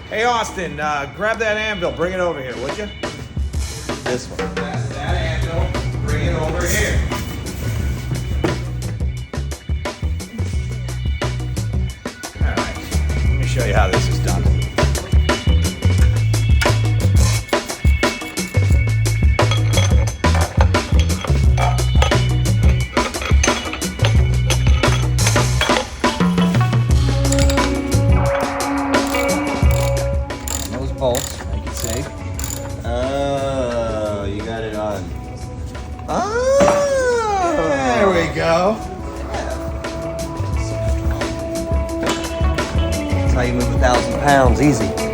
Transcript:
Hey, Austin, grab that anvil. Bring it over here, would you? This one. That's that anvil. Bring it over here. All right. Let me show you how this is done. Bolts, I can see. Oh, you got it on. Oh, There we go. that's how you move 1,000 pounds, easy.